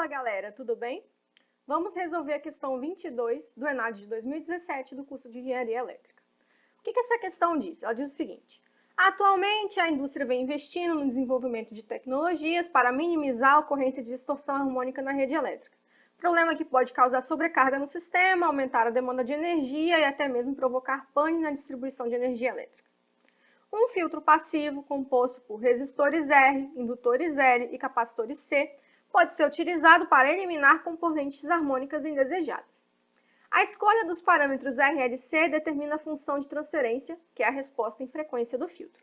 galera, tudo bem? Vamos resolver a questão 22 do ENAD de 2017 do curso de Engenharia Elétrica. O que essa questão diz? Ela diz o seguinte: atualmente a indústria vem investindo no desenvolvimento de tecnologias para minimizar a ocorrência de distorção harmônica na rede elétrica. Problema que pode causar sobrecarga no sistema, aumentar a demanda de energia e até mesmo provocar pane na distribuição de energia elétrica. Um filtro passivo composto por resistores R, indutores L e capacitores C pode ser utilizado para eliminar componentes harmônicas indesejadas. A escolha dos parâmetros RLC determina a função de transferência, que é a resposta em frequência do filtro.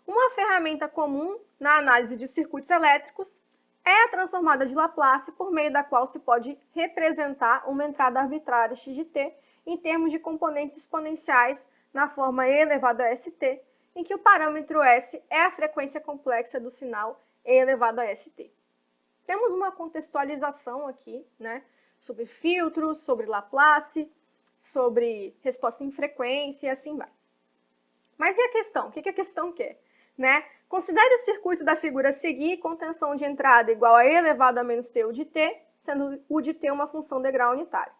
Uma ferramenta comum na análise de circuitos elétricos é a transformada de Laplace, por meio da qual se pode representar uma entrada arbitrária x de t em termos de componentes exponenciais na forma e elevado a st, em que o parâmetro S é a frequência complexa do sinal e elevado a st. Temos uma contextualização aqui, né, sobre filtros, sobre Laplace, sobre resposta em frequência e assim vai. Mas e a questão? O que a questão quer? Né? Considere o circuito da figura a seguir com tensão de entrada igual a E elevado a menos T U de T, sendo U de T uma função de grau unitário.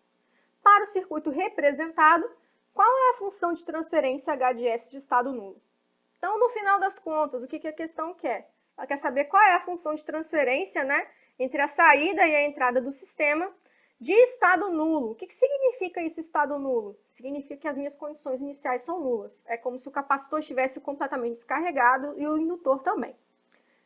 Para o circuito representado, qual é a função de transferência H de S de estado nulo? Então, no final das contas, o que a questão quer? Ela quer saber qual é a função de transferência, né, entre a saída e a entrada do sistema de estado nulo. O que significa isso, estado nulo? Significa que as minhas condições iniciais são nulas. É como se o capacitor estivesse completamente descarregado e o indutor também.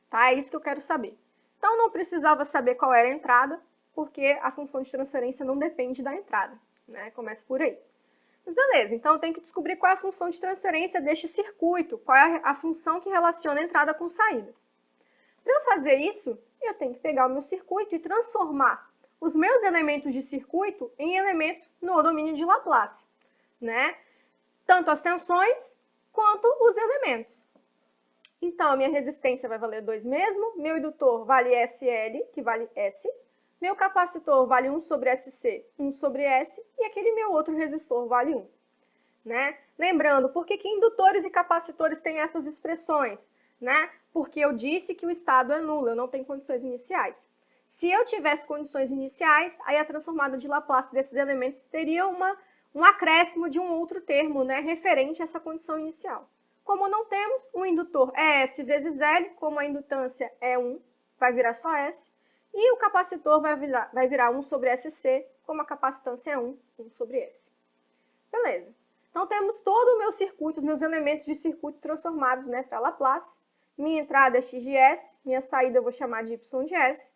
Tá? É isso que eu quero saber. Então, não precisava saber qual era a entrada, porque a função de transferência não depende da entrada, né? Começa por aí. Mas beleza, então eu tenho que descobrir qual é a função de transferência deste circuito, qual é a função que relaciona a entrada com saída. Para eu fazer isso, eu tenho que pegar o meu circuito e transformar os meus elementos de circuito em elementos no domínio de Laplace, né? Tanto as tensões quanto os elementos. Então, a minha resistência vai valer 2 mesmo, meu indutor vale SL, que vale S, meu capacitor vale 1 sobre SC, 1 sobre S, e aquele meu outro resistor vale 1. Né? Lembrando, por que indutores e capacitores têm essas expressões? Né? Porque eu disse que o estado é nulo, eu não tenho condições iniciais. Se eu tivesse condições iniciais, aí a transformada de Laplace desses elementos teria um acréscimo de um outro termo, né, referente a essa condição inicial. Como não temos, o indutor é S vezes L, como a indutância é 1, vai virar só S, e o capacitor vai virar 1 sobre SC, como a capacitância é 1 sobre S. Beleza. Então, temos todo o meu circuito, os meus elementos de circuito transformados, né, para Laplace. Minha entrada é x de S, minha saída eu vou chamar de y de S.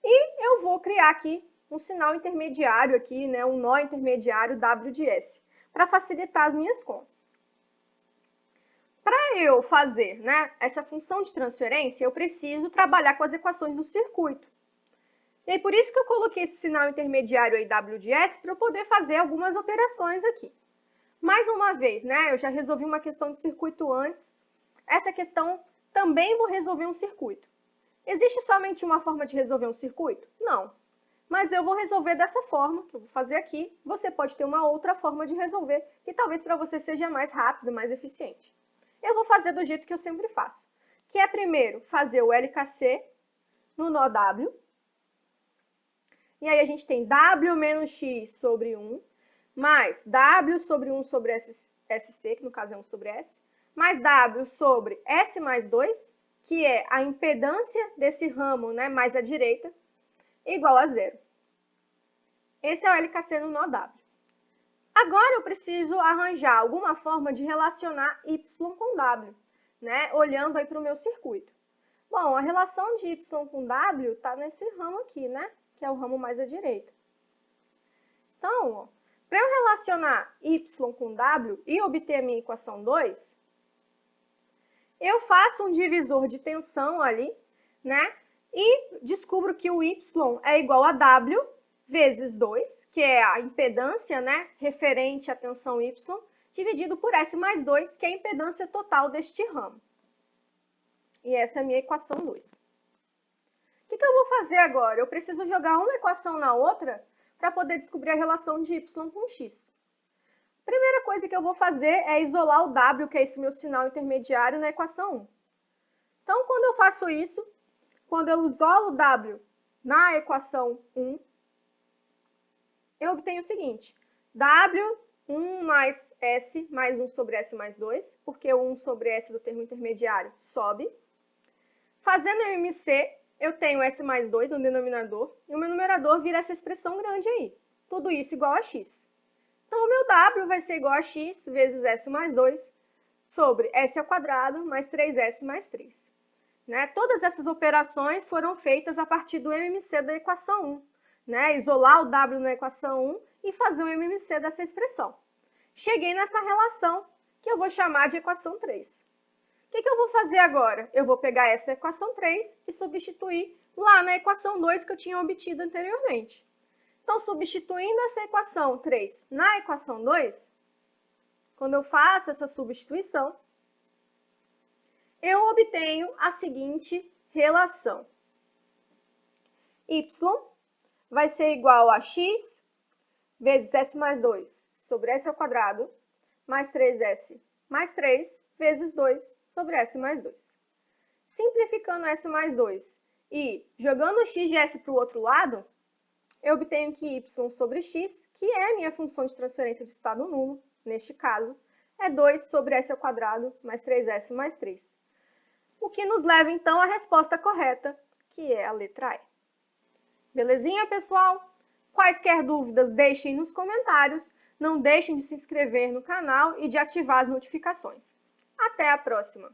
E eu vou criar aqui um sinal intermediário, aqui, né, um nó intermediário W de S, para facilitar as minhas contas. Para eu fazer, né, essa função de transferência, eu preciso trabalhar com as equações do circuito. E aí, por isso que eu coloquei esse sinal intermediário aí, W de S, para eu poder fazer algumas operações aqui. Mais uma vez, né, eu já resolvi uma questão de circuito antes, essa questão também vou resolver um circuito. Existe somente uma forma de resolver um circuito? Não. Mas eu vou resolver dessa forma, que eu vou fazer aqui. Você pode ter uma outra forma de resolver, que talvez para você seja mais rápido, mais eficiente. Eu vou fazer do jeito que eu sempre faço, que é primeiro fazer o LKC no nó W. E aí a gente tem W menos X sobre 1, mais W sobre 1 sobre SC, que no caso é 1 sobre S, mais W sobre S mais 2, que é a impedância desse ramo, né, mais à direita, igual a 0. Esse é o LKC no nó W. Agora eu preciso arranjar alguma forma de relacionar Y com W, né, olhando aí para o meu circuito. Bom, a relação de Y com W está nesse ramo aqui, né, que é o ramo mais à direita. Então, para eu relacionar Y com W e obter a minha equação 2, eu faço um divisor de tensão ali, né? E descubro que o Y é igual a W vezes 2, que é a impedância, né, referente à tensão Y, dividido por S mais 2, que é a impedância total deste ramo. E essa é a minha equação 2. O que eu vou fazer agora? Eu preciso jogar uma equação na outra para poder descobrir a relação de Y com X. A primeira coisa que eu vou fazer é isolar o W, que é esse meu sinal intermediário, na equação 1. Então, quando eu faço isso, quando eu isolo o W na equação 1, eu obtenho o seguinte, W1 mais S mais 1 sobre S mais 2, porque o 1 sobre S do termo intermediário sobe. Fazendo MMC, eu tenho S mais 2 no denominador, e o meu numerador vira essa expressão grande aí. Tudo isso igual a x. Então, o meu W vai ser igual a x vezes S mais 2 sobre S ao quadrado mais 3S mais 3. Né? Todas essas operações foram feitas a partir do MMC da equação 1. Né? Isolar o W na equação 1 e fazer o MMC dessa expressão. Cheguei nessa relação que eu vou chamar de equação 3. O que eu vou fazer agora? Eu vou pegar essa equação 3 e substituir lá na equação 2 que eu tinha obtido anteriormente. Então, substituindo essa equação 3 na equação 2, quando eu faço essa substituição, eu obtenho a seguinte relação. Y vai ser igual a x vezes S mais 2 sobre S ao quadrado, mais 3S mais 3 vezes 2 sobre S mais 2. Simplificando S mais 2 e jogando o x de S para o outro lado, eu obtenho que y sobre x, que é a minha função de transferência de estado nulo, neste caso, é 2 sobre S ao quadrado mais 3S mais 3. O que nos leva, então, à resposta correta, que é a letra E. Belezinha, pessoal? Quaisquer dúvidas, deixem nos comentários. Não deixem de se inscrever no canal e de ativar as notificações. Até a próxima!